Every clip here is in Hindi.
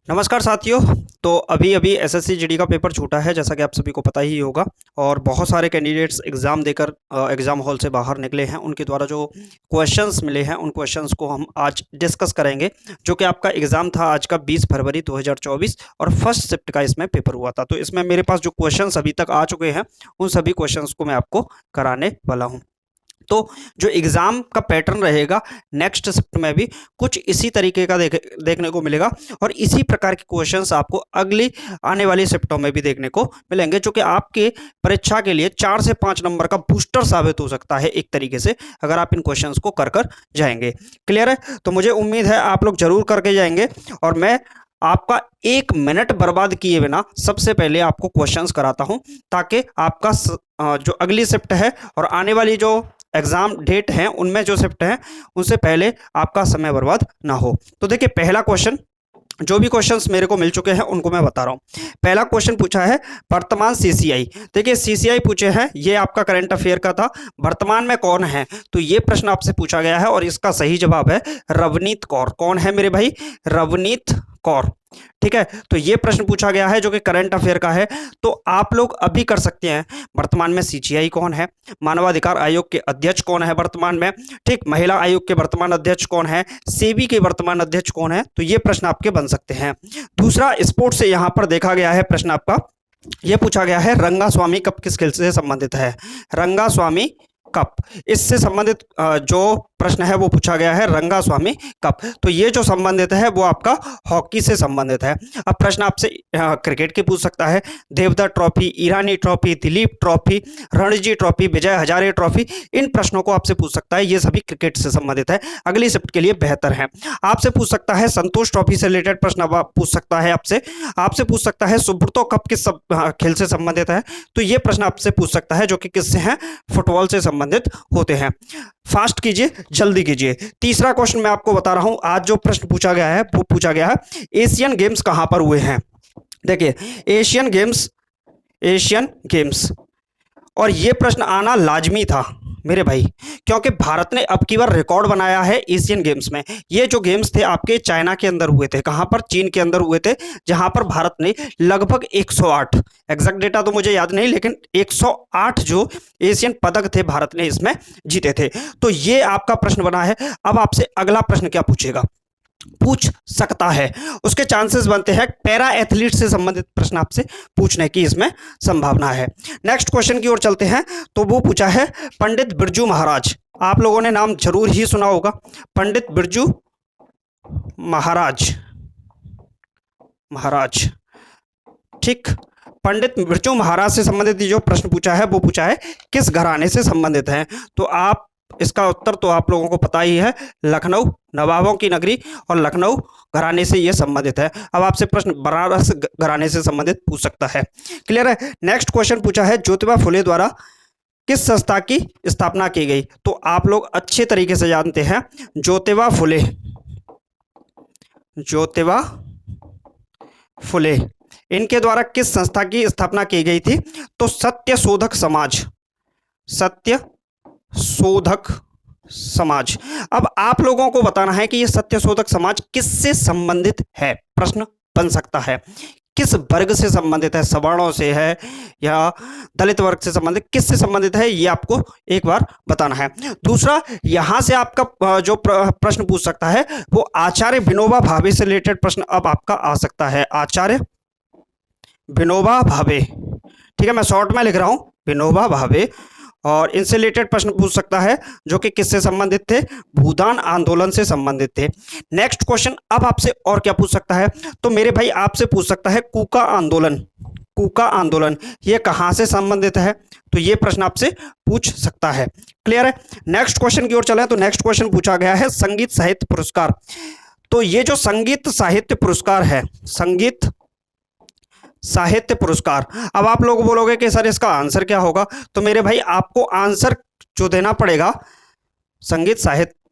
नमस्कार साथियों। तो अभी अभी एसएससी जीडी का पेपर छूटा है, जैसा कि आप सभी को पता ही होगा। और बहुत सारे कैंडिडेट्स एग्ज़ाम देकर एग्ज़ाम हॉल से बाहर निकले हैं। उनके द्वारा जो क्वेश्चंस मिले हैं उन क्वेश्चंस को हम आज डिस्कस करेंगे। जो कि आपका एग्ज़ाम था आज का 20 फरवरी 2024 और फर्स्ट शिफ्ट का इसमें पेपर हुआ था। तो इसमें मेरे पास जो क्वेश्चंस अभी तक आ चुके हैं उन सभी क्वेश्चंस को मैं आपको कराने वाला हूँ। तो जो एग्ज़ाम का पैटर्न रहेगा नेक्स्ट शिफ्ट में भी कुछ इसी तरीके का देखने को मिलेगा और इसी प्रकार के क्वेश्चंस आपको अगली आने वाली शिफ्टों में भी देखने को मिलेंगे, जो कि आपके परीक्षा के लिए 4 से 5 नंबर का बूस्टर साबित हो सकता है एक तरीके से, अगर आप इन क्वेश्चंस को कर कर जाएंगे। क्लियर है? तो मुझे उम्मीद है आप लोग जरूर करके जाएंगे और मैं आपका 1 मिनट बर्बाद किए बिना सबसे पहले आपको क्वेश्चंस कराता हूं, ताकि आपका जो अगली शिफ्ट है और आने वाली जो एग्जाम डेट है उनमें जो शिफ्ट है उनसे पहले आपका समय बर्बाद ना हो। तो देखिए, पहला क्वेश्चन, जो भी क्वेश्चंस मेरे को मिल चुके हैं उनको मैं बता रहा हूं। पहला क्वेश्चन पूछा है वर्तमान सीसीआई। देखिए, सीसीआई पूछे हैं, ये आपका करंट अफेयर का था। वर्तमान में कौन है, तो ये प्रश्न आपसे पूछा गया है और इसका सही जवाब है रवनीत कौर। कौन है मेरे भाई? रवनीत कौर। ठीक है, तो ये प्रश्न पूछा गया है जो कि करंट अफेयर का है। तो आप लोग अभी कर सकते हैं, वर्तमान में सीजीआई कौन है, मानवाधिकार आयोग के अध्यक्ष कौन है वर्तमान में, ठीक, महिला आयोग के वर्तमान अध्यक्ष कौन है, सेबी के वर्तमान अध्यक्ष कौन है, तो ये प्रश्न आपके बन सकते हैं। दूसरा, स्पोर्ट्स से यहां पर देखा गया है प्रश्न आपका, यह पूछा गया है रंगास्वामी कप किस खेल से संबंधित है। रंगास्वामी कप, इससे संबंधित जो प्रश्न है वो पूछा गया है रंगास्वामी कप। तो ये जो संबंधित है वो आपका हॉकी से संबंधित है। अब प्रश्न आपसे क्रिकेट के पूछ सकता है, Deodhar trophy, Irani trophy, Duleep trophy, Ranji trophy, Vijay Hazare trophy, इन प्रश्नों को आपसे पूछ सकता है। ये सभी क्रिकेट से संबंधित है, अगली शिफ्ट के लिए बेहतर है। आपसे पूछ सकता है संतोष ट्रॉफी से रिलेटेड प्रश्न पूछ सकता है आपसे पूछ सकता है सुब्रतो कप किस खेल से संबंधित है, तो ये प्रश्न आपसे पूछ सकता है जो कि किससे है, फुटबॉल से संबंधित होते हैं। फास्ट कीजिए, जल्दी कीजिए। तीसरा क्वेश्चन मैं आपको बता रहा हूं, आज जो प्रश्न पूछा गया है वो पूछा गया है एशियन गेम्स कहां पर हुए हैं। देखिए, एशियन गेम्स, और ये प्रश्न आना लाजमी था मेरे भाई, क्योंकि भारत ने अब की बार रिकॉर्ड बनाया है एशियन गेम्स में। ये जो गेम्स थे आपके चाइना के अंदर हुए थे, कहां पर? चीन के अंदर हुए थे, जहां पर भारत ने लगभग 108, एग्जैक्ट डेटा तो मुझे याद नहीं, लेकिन 108 जो एशियन पदक थे भारत ने इसमें जीते थे। तो ये आपका प्रश्न बना है। अब आपसे अगला प्रश्न क्या पूछ सकता है, उसके चांसेस बनते हैं पैरा एथलीट से संबंधित प्रश्न आपसे पूछने की इसमें संभावना है। नेक्स्ट क्वेश्चन की ओर चलते हैं, तो वो पूछा है पंडित बिरजू महाराज। आप लोगों ने नाम जरूर ही सुना होगा, पंडित बिरजू महाराज। ठीक, पंडित बिरजू महाराज से संबंधित जो प्रश्न पूछा है वो पूछा है किस घराने से संबंधित है। तो आप इसका उत्तर तो आप लोगों को पता ही है, लखनऊ, नवाबों की नगरी और लखनऊ घराने से यह संबंधित है। अब आपसे प्रश्न बनारस घराने से संबंधित पूछ सकता है। क्लियर है? नेक्स्ट क्वेश्चन पूछा है ज्योतिबा फुले द्वारा किस संस्था की स्थापना की गई। तो आप लोग अच्छे तरीके से जानते हैं, ज्योतिबा फुले इनके द्वारा किस संस्था की स्थापना की गई थी। तो सत्य शोधक समाज। अब आप लोगों को बताना है कि यह सत्य शोधक समाज किससे संबंधित है। प्रश्न बन सकता है, किस वर्ग से संबंधित है, सवर्णों से है या दलित वर्ग से संबंधित, किससे संबंधित है, ये आपको एक बार बताना है। दूसरा, यहां से आपका जो प्रश्न पूछ सकता है वो आचार्य विनोबा भावे से रिलेटेड प्रश्न अब आपका आ सकता है। आचार्य विनोबा भावे, ठीक है, मैं शॉर्ट में लिख रहा हूं, विनोबा भावे, और इनसे रिलेटेड प्रश्न पूछ सकता है जो कि किससे संबंधित थे, भूदान आंदोलन से संबंधित थे। नेक्स्ट क्वेश्चन अब आपसे और क्या पूछ सकता है, तो मेरे भाई आपसे पूछ सकता है कूका आंदोलन ये कहां से संबंधित है, तो ये प्रश्न आपसे पूछ सकता है। क्लियर है? नेक्स्ट क्वेश्चन की ओर चले तो नेक्स्ट क्वेश्चन पूछा गया है संगीत साहित्य पुरस्कार। तो ये जो संगीत साहित्य पुरस्कार है, संगीत साहित्य पुरस्कार, अब आप लोग बोलोगे कि सर इसका आंसर क्या होगा, तो मेरे भाई आपको आंसर जो देना पड़ेगा संगीत साहित्य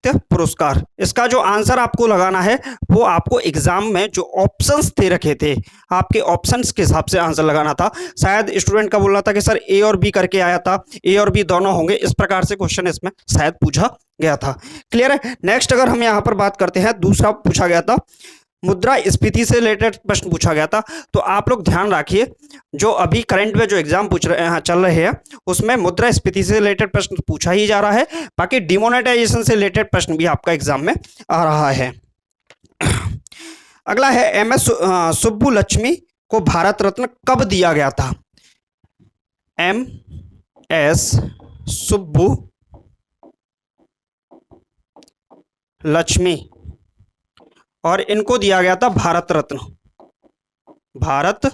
पुरस्कार, इसका जो आंसर आपको लगाना है वो आपको एग्जाम में जो ऑप्शंस दे रखे थे आपके ऑप्शंस के हिसाब से आंसर लगाना था। शायद स्टूडेंट का बोलना था कि सर ए और बी करके आया था, ए और बी दोनों होंगे, इस प्रकार से क्वेश्चन इसमें शायद पूछा गया था। क्लियर है? नेक्स्ट अगर हम यहाँ पर बात करते हैं, दूसरा पूछा गया था मुद्रास्फीति से रिलेटेड प्रश्न पूछा गया था। तो आप लोग ध्यान रखिए, जो अभी करंट में जो एग्जाम चल रहे हैं उसमें मुद्रास्फीति से रिलेटेड प्रश्न पूछा ही जा रहा है। बाकी डिमोनेटाइजेशन से रिलेटेड प्रश्न भी आपका एग्जाम में आ रहा है। अगला है एमएस सुब्बुलक्ष्मी को भारत रत्न कब दिया गया था? एम एस सुब्बू लक्ष्मी, और इनको दिया गया था भारत रत्न। भारत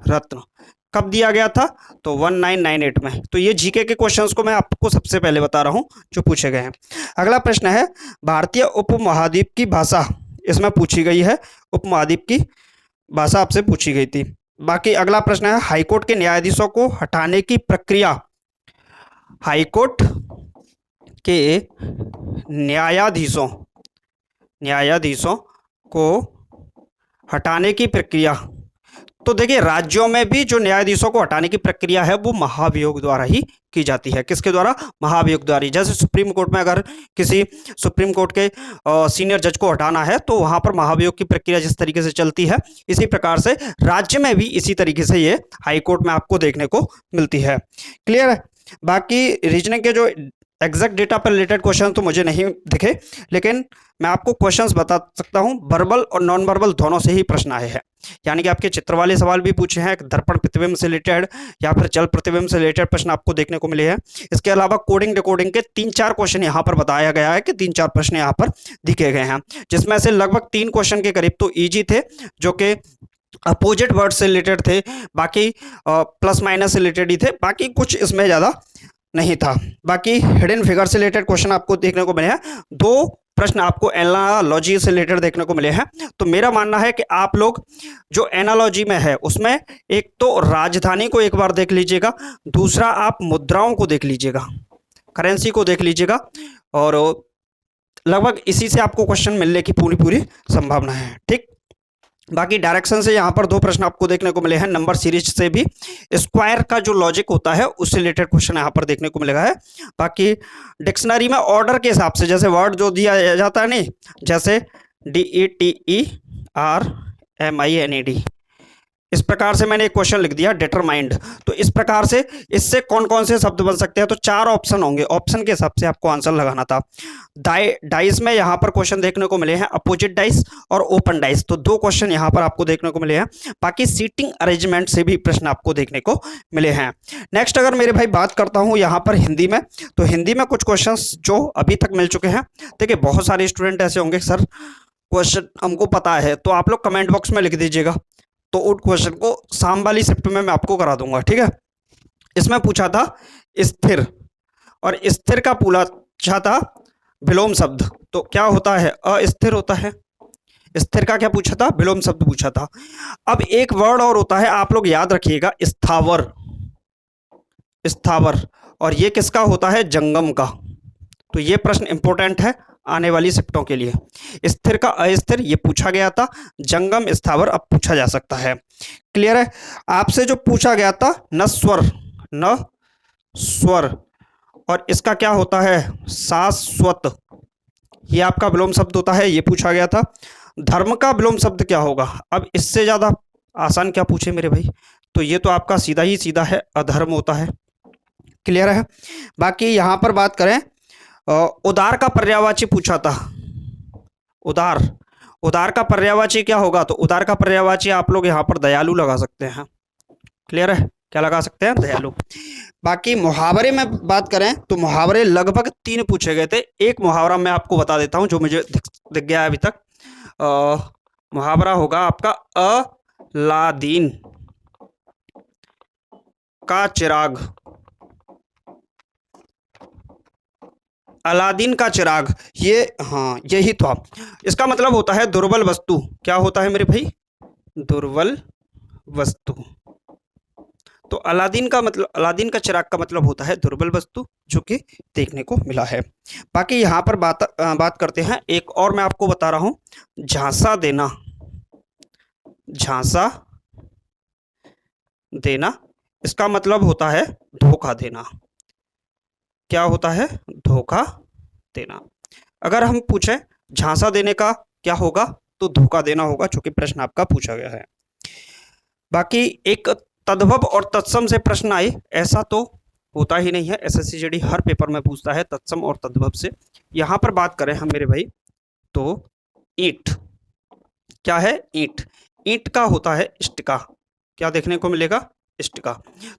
रत्न कब दिया गया था? तो 1998 में। तो ये जीके के क्वेश्चंस को मैं आपको सबसे पहले बता रहा हूं जो पूछे गए हैं। अगला प्रश्न है भारतीय उपमहाद्वीप की भाषा, इसमें पूछी गई है, उपमहाद्वीप की भाषा आपसे पूछी गई थी। बाकी अगला प्रश्न है हाईकोर्ट के न्यायाधीशों को हटाने की प्रक्रिया। हाईकोर्ट के न्यायाधीशों को हटाने की प्रक्रिया। तो देखिए राज्यों में भी जो न्यायाधीशों को हटाने की प्रक्रिया है वो महाभियोग द्वारा ही की जाती है। किसके द्वारा? महाभियोग द्वारा। जैसे सुप्रीम कोर्ट में अगर किसी सुप्रीम कोर्ट के सीनियर जज को हटाना है तो वहां पर महाभियोग की प्रक्रिया जिस तरीके से चलती है, इसी प्रकार से राज्य में भी इसी तरीके से ये हाई कोर्ट में आपको देखने को मिलती है। क्लियर है? बाकी रीजनिंग के जो एग्जैक्ट डेटा पर रिलेटेड क्वेश्चन तो मुझे नहीं दिखे, लेकिन मैं आपको क्वेश्चंस बता सकता हूं। वर्बल और नॉन वर्बल दोनों से ही प्रश्न आए हैं, यानी कि आपके चित्र वाले सवाल भी पूछे हैं, दर्पण प्रतिबिंब से रिलेटेड या फिर जल प्रतिबिंब से रिलेटेड प्रश्न आपको देखने को मिले हैं। इसके अलावा कोडिंग डिकोडिंग के 3-4 क्वेश्चन यहाँ पर बताया गया है कि 3-4 प्रश्न यहाँ पर दिखे गए हैं, जिसमें से लगभग 3 क्वेश्चन के करीब तो ईजी थे जो कि अपोजिट वर्ड से रिलेटेड थे, बाकी प्लस माइनस से रिलेटेड ही थे, बाकी कुछ इसमें ज़्यादा नहीं था। बाकी हिडन फिगर से रिलेटेड क्वेश्चन आपको देखने को मिले हैं। 2 प्रश्न आपको एनालॉजी से रिलेटेड देखने को मिले हैं। तो मेरा मानना है कि आप लोग जो एनालॉजी में है उसमें एक तो राजधानी को एक बार देख लीजिएगा, दूसरा आप मुद्राओं को देख लीजिएगा, करेंसी को देख लीजिएगा, और लगभग इसी से आपको क्वेश्चन मिलने की पूरी संभावना है। ठीक, बाकी डायरेक्शन से यहाँ पर 2 प्रश्न आपको देखने को मिले हैं। नंबर सीरीज से भी स्क्वायर का जो लॉजिक होता है उससे रिलेटेड क्वेश्चन यहाँ पर देखने को मिलेगा है। बाकी डिक्शनरी में ऑर्डर के हिसाब से जैसे वर्ड जो दिया जाता है नहीं, जैसे DETERMINED, इस प्रकार से मैंने एक क्वेश्चन लिख दिया डिटरमाइंड। तो इस प्रकार से इससे कौन कौन से शब्द बन सकते हैं? तो 4 ऑप्शन होंगे, ऑप्शन के हिसाब से आपको आंसर लगाना था। डाइस में यहाँ पर क्वेश्चन देखने को मिले हैं अपोजिट डाइस और ओपन डाइस, तो 2 क्वेश्चन यहाँ पर आपको देखने को मिले हैं। बाकी सीटिंग अरेंजमेंट से भी प्रश्न आपको देखने को मिले हैं। नेक्स्ट अगर मेरे भाई बात करता हूँ यहाँ पर हिंदी में, तो हिंदी में कुछ क्वेश्चन जो अभी तक मिल चुके हैं। देखिए बहुत सारे स्टूडेंट ऐसे होंगे सर क्वेश्चन हमको पता है, तो आप लोग कमेंट बॉक्स में लिख दीजिएगा, तो उन क्वेश्चन को शाम वाली शिफ्ट में मैं आपको करा दूंगा। ठीक है, इसमें पूछा था स्थिर, और स्थिर का पूछा था विलोम शब्द। तो क्या होता है? अस्थिर होता है। स्थिर का क्या पूछा था? विलोम शब्द पूछा था। अब एक वर्ड और होता है, आप लोग याद रखिएगा, स्थावर। स्थावर, और ये किसका होता है? जंगम का। तो ये प्रश्न इंपॉर्टेंट है आने वाली शिफ्टों के लिए। स्थिर का अस्थिर ये पूछा गया था, जंगम स्थावर अब पूछा जा सकता है। क्लियर है? आपसे जो पूछा गया था नस्वर, नस्वर, और इसका क्या होता है? शाश्वत, ये आपका विलोम शब्द होता है, ये पूछा गया था। धर्म का विलोम शब्द क्या होगा? अब इससे ज्यादा आसान क्या पूछे मेरे भाई? तो ये तो आपका सीधा ही सीधा है, अधर्म होता है। क्लियर है? बाकी यहां पर बात करें, उदार का पर्यायवाची पूछा था। उदार, उदार का पर्यायवाची क्या होगा? तो उदार का पर्यायवाची आप लोग यहाँ पर दयालु लगा सकते हैं। क्लियर है? क्या लगा सकते हैं? दयालु। बाकी मुहावरे में बात करें तो मुहावरे लगभग 3 पूछे गए थे। एक मुहावरा मैं आपको बता देता हूं जो मुझे दिख गया है अभी तक। मुहावरा होगा आपका अलादीन का चिराग। अलादीन का चिराग, ये हाँ यही तो। इसका मतलब होता है दुर्बल वस्तु। क्या होता है मेरे भाई? दुर्बल वस्तु। तो अलादीन का मतलब, अलादीन का चिराग का मतलब होता है दुर्बल वस्तु, जो कि देखने को मिला है। बाकी यहाँ पर बात करते हैं, एक और मैं आपको बता रहा हूं, झांसा देना। झांसा देना, इसका मतलब होता है धोखा देना। क्या होता है? धोखा देना। अगर हम पूछें झांसा देने का क्या होगा, तो धोखा देना होगा, चूंकि प्रश्न आपका पूछा गया है। बाकी एक तद्भव और तत्सम से प्रश्न आए, ऐसा तो होता ही नहीं है। एसएससी जीडी हर पेपर में पूछता है तत्सम और तद्भव से। यहाँ पर बात करें हम मेरे भाई, तो ईंट क्या है? ईंट। ईंट का होता है इष्टिका। क्या देखने को मिलेगा? इष्टिका।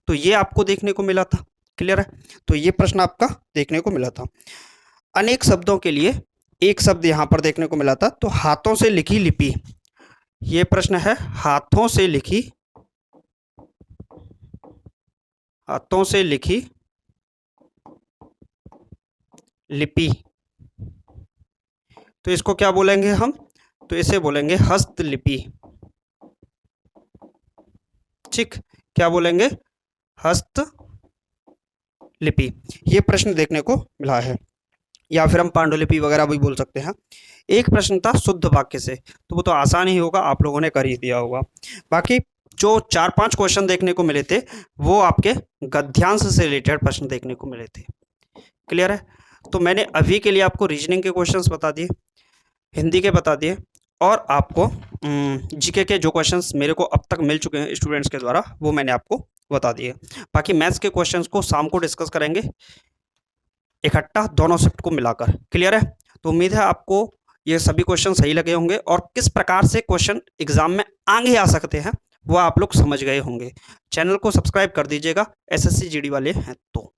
तो ये आपको देखने को मिला था, क्लियर है? तो ये प्रश्न आपका देखने को मिला था। अनेक शब्दों के लिए एक शब्द यहाँ पर देखने को मिला था, तो हाथों से लिखी लिपि। ये प्रश्न है, हाथों से लिखी, हाथों से लिखी लिपि, तो इसको क्या बोलेंगे हम? तो इसे बोलेंगे हस्तलिपि। ठीक, क्या बोलेंगे? हस्तलिपि। ये प्रश्न देखने को मिला है, या फिर हम पांडुलिपि वगैरह भी बोल सकते हैं। एक प्रश्न था शुद्ध वाक्य से, तो वो तो आसान ही होगा, आप लोगों ने कर ही दिया होगा। बाकी जो 4-5 क्वेश्चन देखने को मिले थे, वो आपके गद्यांश से रिलेटेड प्रश्न देखने को मिले थे, क्लियर है? तो मैंने अभी के लिए आपको रीजनिंग के क्वेश्चंस बता दिए, हिंदी के बता दिए, और आपको जीके के जो क्वेश्चंस मेरे को अब तक मिल चुके हैं स्टूडेंट्स के द्वारा, वो मैंने आपको बता दिए। बाकी मैथ्स के क्वेश्चंस को शाम को डिस्कस करेंगे इकट्ठा, दोनों शिफ्ट को मिलाकर, क्लियर है? तो उम्मीद है आपको ये सभी क्वेश्चन सही लगे होंगे, और किस प्रकार से क्वेश्चन एग्जाम में आगे आ सकते हैं वो आप लोग समझ गए होंगे। चैनल को सब्सक्राइब कर दीजिएगा, एसएससी जीडी वाले हैं तो।